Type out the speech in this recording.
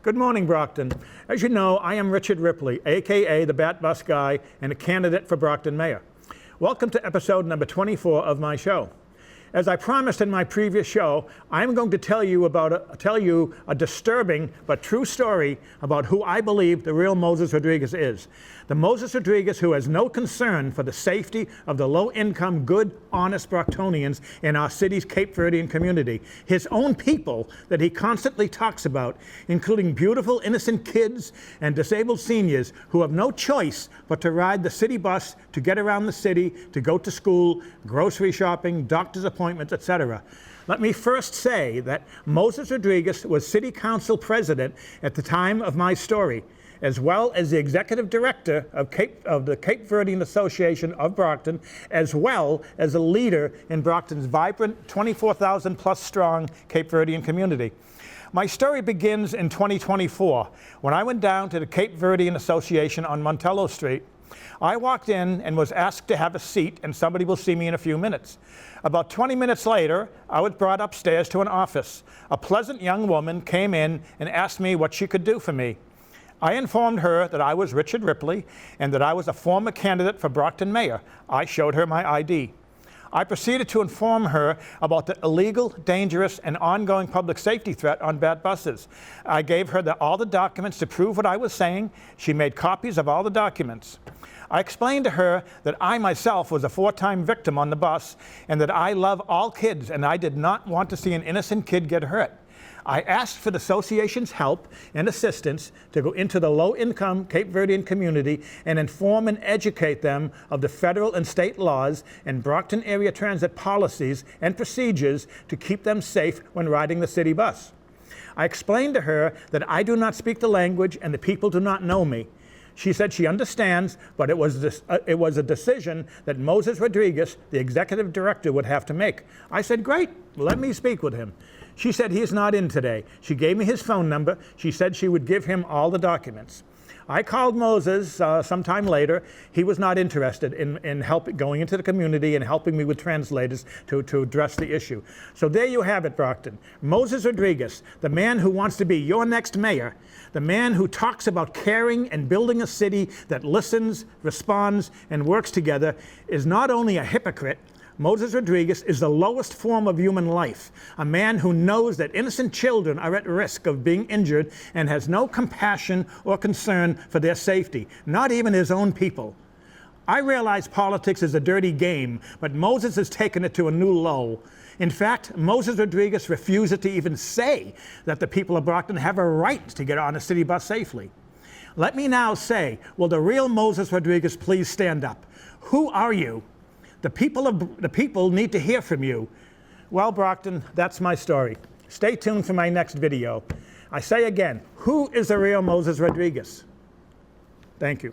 Good morning, Brockton. As you know, I am Richard Ripley, aka the Bat Bus Guy, and a candidate for Brockton Mayor. Welcome to episode number 24 of my show. As I promised in my previous show, I'm going to tell you a disturbing but true story about who I believe the real Moises Rodriguez is. The Moises Rodriguez who has no concern for the safety of the low-income, good, honest Brocktonians in our city's Cape Verdean community. His own people that he constantly talks about, including beautiful, innocent kids and disabled seniors who have no choice but to ride the city bus to get around the city, to go to school, grocery shopping, doctor's appointments, etc. Let me first say that Moises Rodriguez was City Council President at the time of my story, as well as the Executive Director of the Cape Verdean Association of Brockton, as well as a leader in Brockton's vibrant 24,000 plus strong Cape Verdean community. My story begins in 2024, when I went down to the Cape Verdean Association on Montello Street. I walked in and was asked to have a seat, and somebody will see me in a few minutes. About 20 minutes later, I was brought upstairs to an office. A pleasant young woman came in and asked me what she could do for me. I informed her that I was Richard Ripley and that I was a former candidate for Brockton Mayor. I showed her my ID. I proceeded to inform her about the illegal, dangerous, and ongoing public safety threat on BAT buses. I gave her all the documents to prove what I was saying. She made copies of all the documents. I explained to her that I myself was a 4-time victim on the bus and that I love all kids and I did not want to see an innocent kid get hurt. I asked for the association's help and assistance to go into the low-income Cape Verdean community and inform and educate them of the federal and state laws and Brockton area transit policies and procedures to keep them safe when riding the city bus. I explained to her that I do not speak the language and the people do not know me. She said she understands, but it was a decision that Moises Rodriguez, the executive director, would have to make. I said, great, let me speak with him. She said he is not in today. She gave me his phone number. She said she would give him all the documents. I called Moises sometime later. He was not interested in going into the community and helping me with translators to address the issue. So there you have it, Brockton. Moises Rodriguez, the man who wants to be your next mayor, the man who talks about caring and building a city that listens, responds, and works together, is not only a hypocrite. Moises Rodriguez is the lowest form of human life, a man who knows that innocent children are at risk of being injured and has no compassion or concern for their safety, not even his own people. I realize politics is a dirty game, but Moises has taken it to a new low. In fact, Moises Rodriguez refuses to even say that the people of Brockton have a right to get on a city bus safely. Let me now say, will the real Moises Rodriguez please stand up? Who are you? The people need to hear from you. Well, Brockton, that's my story. Stay tuned for my next video. I say again, who is the real Moises Rodriguez? Thank you.